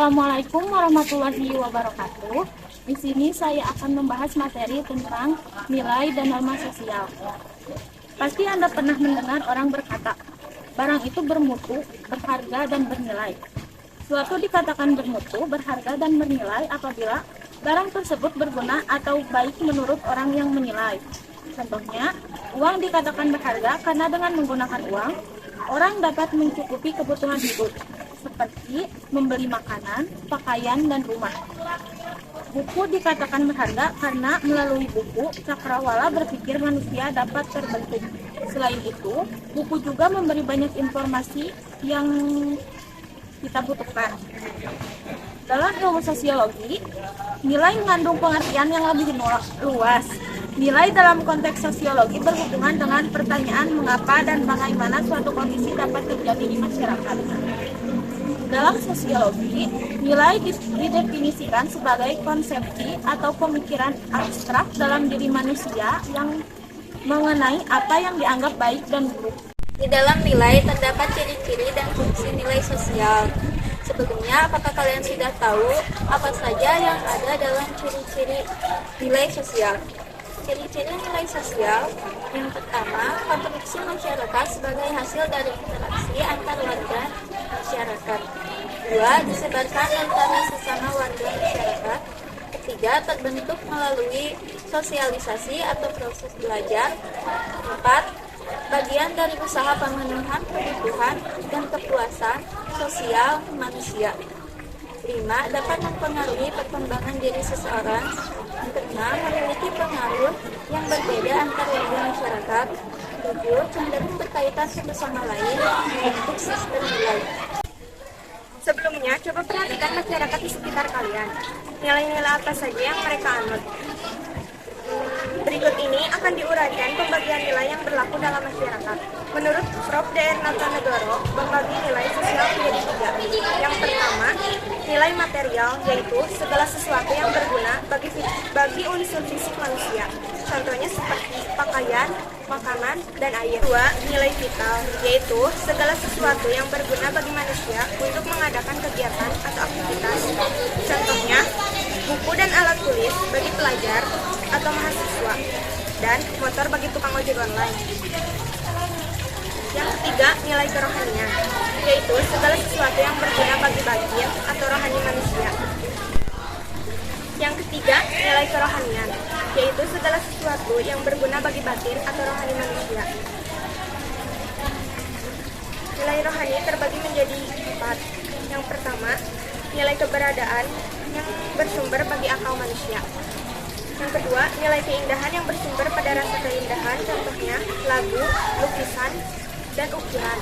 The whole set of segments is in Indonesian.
Assalamualaikum warahmatullahi wabarakatuh. Di sini saya akan membahas materi tentang nilai dan norma sosial. Pasti Anda pernah mendengar orang berkata, barang itu bermutu, berharga, dan bernilai. Suatu dikatakan bermutu, berharga, dan bernilai apabila barang tersebut berguna atau baik menurut orang yang menilai. Contohnya, uang dikatakan berharga karena dengan menggunakan uang, orang dapat mencukupi kebutuhan hidup, seperti membeli makanan, pakaian, dan rumah. Buku dikatakan berharga karena melalui buku, cakrawala berpikir manusia dapat terbentuk. Selain itu, buku juga memberi banyak informasi yang kita butuhkan. Dalam ilmu sosiologi, nilai mengandung pengertian yang lebih luas. Nilai dalam konteks sosiologi berhubungan dengan pertanyaan mengapa dan bagaimana suatu kondisi dapat terjadi di masyarakat. Dalam sosiologi, nilai didefinisikan sebagai konsepsi atau pemikiran abstrak dalam diri manusia yang mengenai apa yang dianggap baik dan buruk. Di dalam nilai terdapat ciri-ciri dan fungsi nilai sosial. Sebelumnya, apakah kalian sudah tahu apa saja yang ada dalam ciri-ciri nilai sosial? Ciri-ciri nilai sosial yang pertama, konstruksi masyarakat sebagai hasil dari interaksi antar warga masyarakat. Dua, disebarkan antara sesama warga masyarakat. Ketiga, terbentuk melalui sosialisasi atau proses belajar. Empat, bagian dari usaha pemenuhan kebutuhan dan kepuasan sosial manusia. 5. Dapat mempengaruhi perkembangan diri seseorang. Yang keenam, memiliki pengaruh yang berbeda antar warga masyarakat. 7. Cenderung berkaitan satu sama lain membentuk sistem nilai. Sebelumnya, coba perhatikan masyarakat di sekitar kalian. Nilai-nilai apa saja yang mereka anut? Berikut ini akan diuraikan pembagian nilai yang berlaku dalam masyarakat. Menurut Prof. Dr. Natanegoro, membagi nilai sosial menjadi 3. Yang pertama, nilai material, yaitu segala sesuatu yang berguna bagi unsur fisik manusia. Contohnya seperti pakaian, makanan, dan air. 2. Nilai vital, yaitu segala sesuatu yang berguna bagi manusia untuk mengadakan kegiatan atau aktivitas. Contohnya, buku dan alat tulis bagi pelajar atau mahasiswa, dan motor bagi tukang ojek online. Yang ketiga, nilai kerohanian, yaitu segala sesuatu yang berguna bagi batin atau rohani manusia. Yang ketiga, nilai kerohanian, yaitu segala sesuatu yang berguna bagi batin atau rohani manusia. Nilai rohani terbagi menjadi 4. Yang pertama, nilai keberadaan yang bersumber bagi akal manusia. Yang kedua, nilai keindahan yang bersumber pada rasa keindahan, contohnya lagu, lukisan, dan ukiran.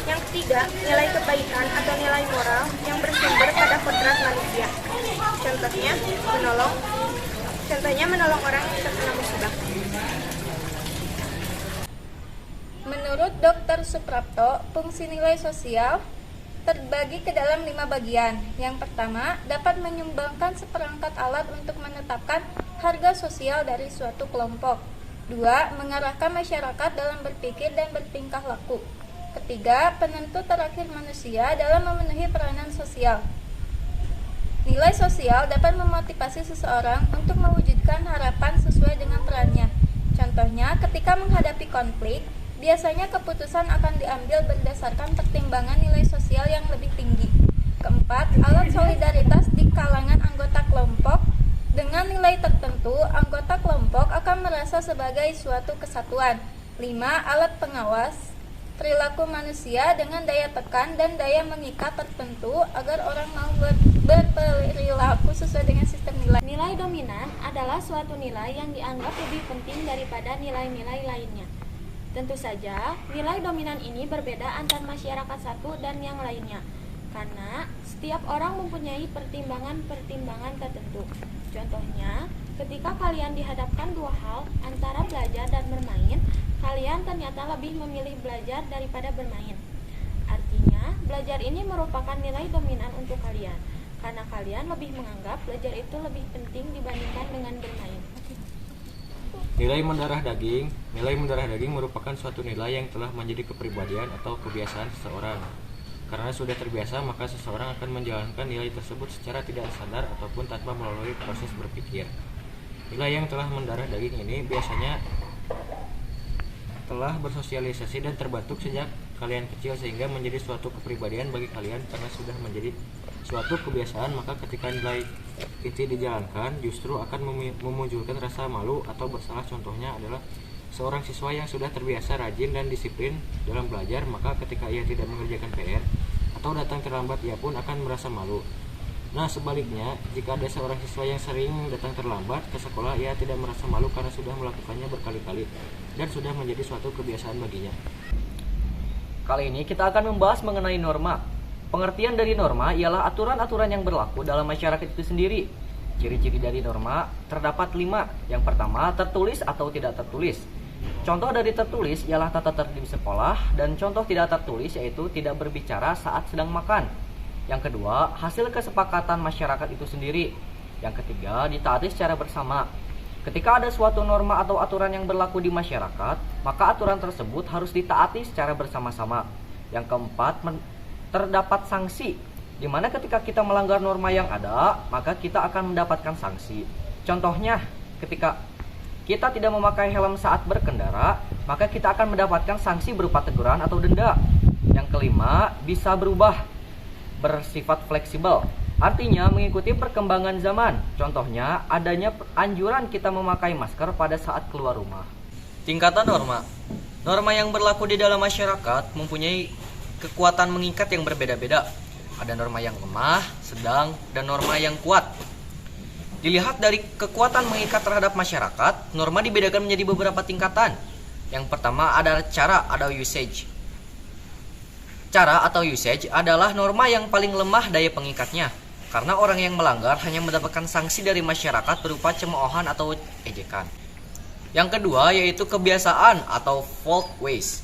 Yang ketiga, nilai kebaikan atau nilai moral yang bersumber pada kodrat manusia. Contohnya menolong orang yang terkena musibah. Menurut Dr. Suprapto, fungsi nilai sosial terbagi ke dalam 5 bagian. Yang pertama, dapat menyumbangkan seperangkat alat untuk menetapkan harga sosial dari suatu kelompok. 2. Mengarahkan masyarakat dalam berpikir dan bertingkah laku. Ketiga, penentu terakhir manusia dalam memenuhi peranan sosial. Nilai sosial dapat memotivasi seseorang untuk mewujudkan harapan sesuai dengan perannya. Contohnya, ketika menghadapi konflik, biasanya keputusan akan diambil berdasarkan pertimbangan nilai sosial yang lebih tinggi. Keempat, alat solidaritas di kalangan anggota kelompok. Dengan nilai tertentu, anggota kelompok akan merasa sebagai suatu kesatuan. 5. Alat pengawas perilaku manusia dengan daya tekan dan daya mengikat tertentu agar orang mau berperilaku sesuai dengan sistem nilai. Nilai dominan adalah suatu nilai yang dianggap lebih penting daripada nilai-nilai lainnya. Tentu saja, nilai dominan ini berbeda antar masyarakat satu dan yang lainnya, karena setiap orang mempunyai pertimbangan-pertimbangan tertentu. Contohnya, ketika kalian dihadapkan dua hal antara belajar dan bermain, kalian ternyata lebih memilih belajar daripada bermain. Artinya, belajar ini merupakan nilai dominan untuk kalian, karena kalian lebih menganggap belajar itu lebih penting dibandingkan dengan bermain. Nilai mendarah daging merupakan suatu nilai yang telah menjadi kepribadian atau kebiasaan seseorang. Karena sudah terbiasa, maka seseorang akan menjalankan nilai tersebut secara tidak sadar ataupun tanpa melalui proses berpikir. Nilai yang telah mendarah daging ini biasanya telah bersosialisasi dan terbentuk sejak kalian kecil sehingga menjadi suatu kepribadian bagi kalian. Karena sudah menjadi suatu kebiasaan, maka ketika nilai itu dijalankan justru akan memunculkan rasa malu atau bersalah. Contohnya adalah seorang siswa yang sudah terbiasa rajin dan disiplin dalam belajar, maka ketika ia tidak mengerjakan PR atau datang terlambat, ia pun akan merasa malu. Nah, sebaliknya, jika ada seorang siswa yang sering datang terlambat ke sekolah, ia tidak merasa malu karena sudah melakukannya berkali-kali dan sudah menjadi suatu kebiasaan baginya. Kali ini kita akan membahas mengenai norma. Pengertian dari norma ialah aturan-aturan yang berlaku dalam masyarakat itu sendiri. Ciri-ciri dari norma terdapat 5. Yang pertama, tertulis atau tidak tertulis. Contoh dari tertulis ialah tata tertib sekolah, dan contoh tidak tertulis yaitu tidak berbicara saat sedang makan. Yang kedua, hasil kesepakatan masyarakat itu sendiri. Yang ketiga, ditaati secara bersama. Ketika ada suatu norma atau aturan yang berlaku di masyarakat, maka aturan tersebut harus ditaati secara bersama-sama. Yang keempat, terdapat sanksi, di mana ketika kita melanggar norma yang ada, maka kita akan mendapatkan sanksi. Contohnya, ketika kita tidak memakai helm saat berkendara, maka kita akan mendapatkan sanksi berupa teguran atau denda. Yang kelima, bisa berubah, bersifat fleksibel, artinya mengikuti perkembangan zaman. Contohnya, adanya anjuran kita memakai masker pada saat keluar rumah. Tingkatan norma. Norma yang berlaku di dalam masyarakat mempunyai kekuatan mengikat yang berbeda-beda. Ada norma yang lemah, sedang, dan norma yang kuat. Dilihat dari kekuatan mengikat terhadap masyarakat, norma dibedakan menjadi beberapa tingkatan. Yang pertama adalah cara atau usage. Cara atau usage adalah norma yang paling lemah daya pengikatnya, karena orang yang melanggar hanya mendapatkan sanksi dari masyarakat berupa cemoohan atau ejekan. Yang kedua yaitu kebiasaan atau folkways.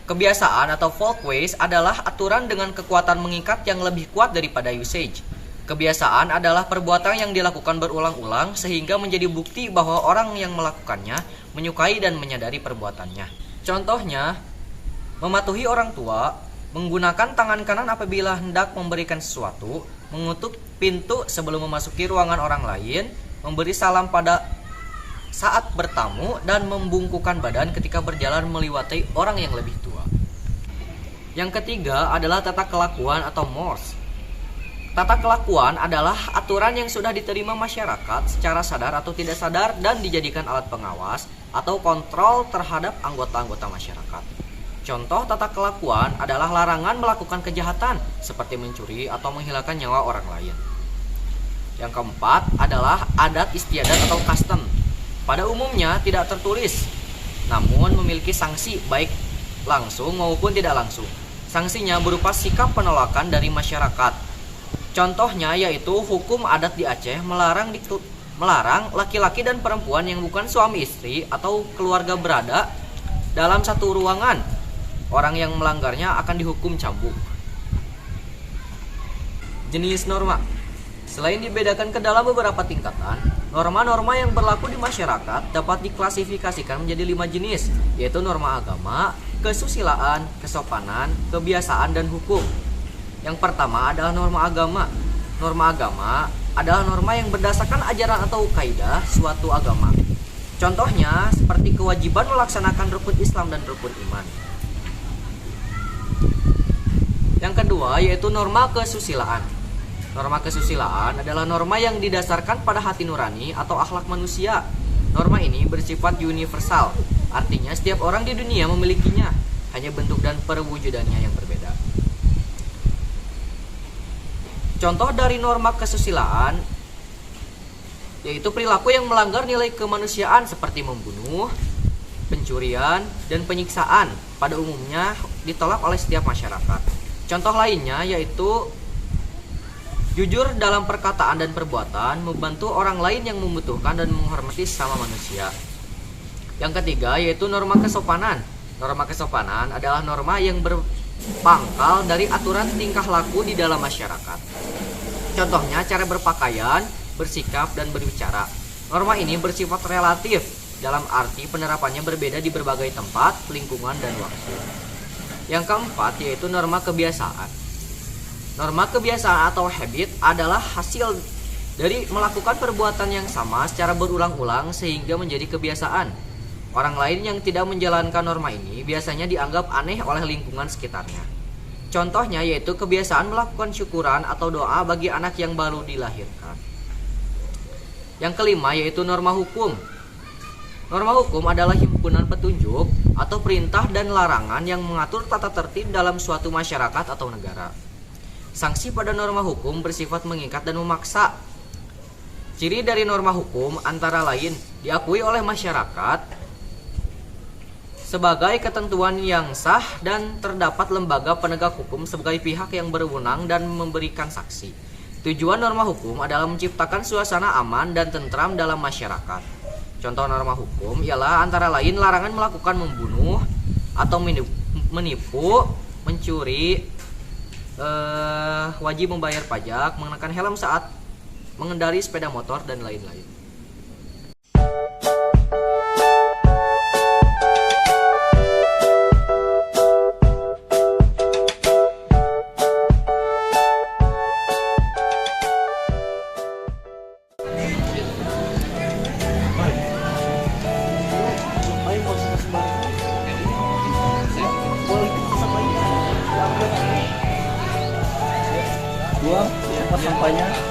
Kebiasaan atau folkways adalah aturan dengan kekuatan mengikat yang lebih kuat daripada usage. Kebiasaan adalah perbuatan yang dilakukan berulang-ulang sehingga menjadi bukti bahwa orang yang melakukannya menyukai dan menyadari perbuatannya. Contohnya, mematuhi orang tua, menggunakan tangan kanan apabila hendak memberikan sesuatu, mengutuk pintu sebelum memasuki ruangan orang lain, memberi salam pada saat bertamu, dan membungkukkan badan ketika berjalan melewati orang yang lebih tua. Yang ketiga adalah tata kelakuan atau mores. Tata kelakuan adalah aturan yang sudah diterima masyarakat secara sadar atau tidak sadar dan dijadikan alat pengawas atau kontrol terhadap anggota-anggota masyarakat. Contoh tata kelakuan adalah larangan melakukan kejahatan seperti mencuri atau menghilangkan nyawa orang lain. Yang keempat adalah adat istiadat atau custom. Pada umumnya tidak tertulis, namun memiliki sanksi baik langsung maupun tidak langsung. Sanksinya berupa sikap penolakan dari masyarakat. Contohnya yaitu hukum adat di Aceh melarang laki-laki dan perempuan yang bukan suami istri atau keluarga berada dalam satu ruangan. Orang yang melanggarnya akan dihukum cambuk. Jenis norma. Selain dibedakan ke dalam beberapa tingkatan, norma-norma yang berlaku di masyarakat dapat diklasifikasikan menjadi 5 jenis, yaitu norma agama, kesusilaan, kesopanan, kebiasaan, dan hukum. Yang pertama adalah norma agama. Norma agama adalah norma yang berdasarkan ajaran atau kaidah suatu agama. Contohnya seperti kewajiban melaksanakan rukun Islam dan rukun iman. Yang kedua yaitu norma kesusilaan. Norma kesusilaan adalah norma yang didasarkan pada hati nurani atau akhlak manusia. Norma ini bersifat universal, artinya setiap orang di dunia memilikinya, hanya bentuk dan perwujudannya yang berbeda. Contoh dari norma kesusilaan yaitu perilaku yang melanggar nilai kemanusiaan seperti membunuh, pencurian, dan penyiksaan pada umumnya ditolak oleh setiap masyarakat. Contoh lainnya yaitu jujur dalam perkataan dan perbuatan, membantu orang lain yang membutuhkan, dan menghormati sesama manusia. Yang ketiga yaitu norma kesopanan. Norma kesopanan adalah norma yang berpangkal dari aturan tingkah laku di dalam masyarakat. Contohnya cara berpakaian, bersikap, dan berbicara. Norma ini bersifat relatif, dalam arti penerapannya berbeda di berbagai tempat, lingkungan, dan waktu. Yang keempat yaitu norma kebiasaan. Norma kebiasaan atau habit adalah hasil dari melakukan perbuatan yang sama secara berulang-ulang sehingga menjadi kebiasaan. Orang lain yang tidak menjalankan norma ini biasanya dianggap aneh oleh lingkungan sekitarnya. Contohnya yaitu kebiasaan melakukan syukuran atau doa bagi anak yang baru dilahirkan. Yang kelima yaitu norma hukum. Norma hukum adalah himpunan petunjuk atau perintah dan larangan yang mengatur tata tertib dalam suatu masyarakat atau negara. Sanksi pada norma hukum bersifat mengikat dan memaksa. Ciri dari norma hukum antara lain diakui oleh masyarakat sebagai ketentuan yang sah dan terdapat lembaga penegak hukum sebagai pihak yang berwenang dan memberikan saksi. Tujuan norma hukum adalah menciptakan suasana aman dan tentram dalam masyarakat. Contoh norma hukum ialah antara lain larangan melakukan membunuh atau menipu, mencuri, wajib membayar pajak, mengenakan helm saat mengendari sepeda motor, dan lain-lain. Buang sampahnya.